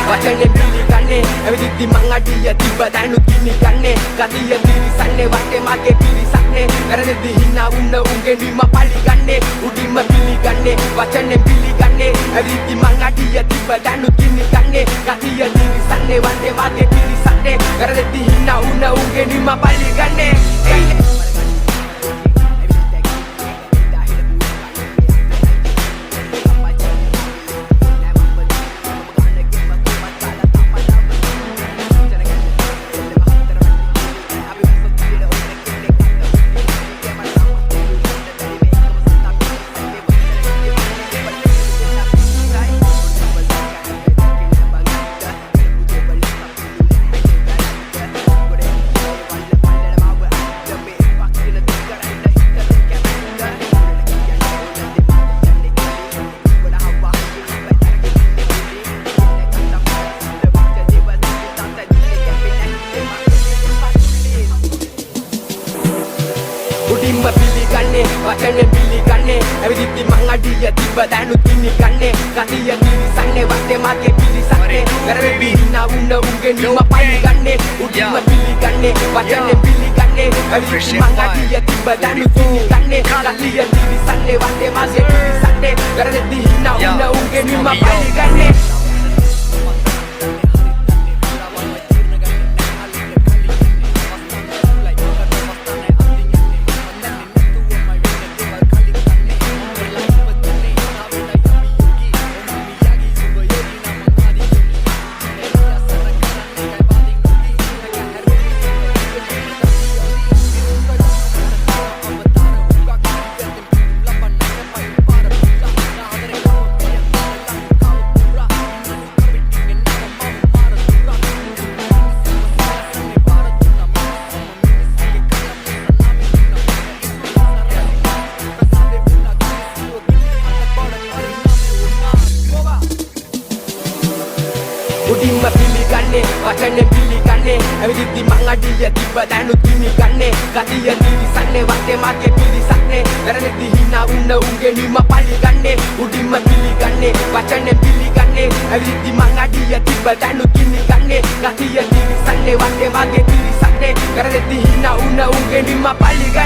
වචනේ පිළිගන්නේ ඇවිදිද්දි මං අඩිය තිබ්බ දැනුත් කිනි ගන්නේ ගතිය තිරිසන්නේ වටේ මගේ පිරිසක්නේ වැරදෙද්දි හිනා උන්න උන්ගේ නිම පරිගන්නේ උඩින්ම පිළිගන්නේ වචනේ පිළිගන්නේ ඇවිදිද්දි මං අඩිය තිබ්බ දැනුත් කිනි ගන්නේ ගතිය තිරිසන්නේ වටේ මගේ පිරිසක්නේ වැරදෙද්දි හිනා උන්න උන්ගේ නිම පරිගන්නේ උඩින්ම පිළිගන්නේ වචනේ පිළිගන්නේ ඇවිදිද්දි මං අඩිය තිබ්බ දැනුත් කිනි ගන්නේ ගතිය තිරිසන්නේ වටේ මගේ පිරිසක්නේ වැරදෙද්දි හිනා උන්න උන්ගේ නිම පරිගන්නේ උඩින්ම පිළිගන්නේ වචනේ පිළිගන්නේ ඇවිදිද්දි මං අඩිය තිබ්බ දැනුත් කිනි ගන්නේ ගතිය තිරිසන්නේ වටේ මගේ පිරිසක්නේ වැරදෙද්දි හිනා උන්න උන්ගේ නිම පරිගන්නේ උඩින්ම පිළිගන්නේ වචනේ පිළිගන්නේ ඇවිදිද්දි මං අඩිය තිබ්බ දැනුත් කිනි ගන්නේ ගතිය තිරිසන්නේ වටේ මගේ පිරිසක්නේ වැරදෙද්දි හිනා උන්න උන්ගේ නිම පරිගන්නේ උඩින්ම පිළිගන්නේ වචනේ පිළිගන්නේ ඇවිදිද්දි මං අඩිය තිබ්බ දැනුත් කිනි ගන්නේ ගතිය තිරිසන්නේ වටේ මගේ පිරිසක්නේ වැරදෙද්දි හිනා උන්න උන්ගේ නිම පරිගන්නේ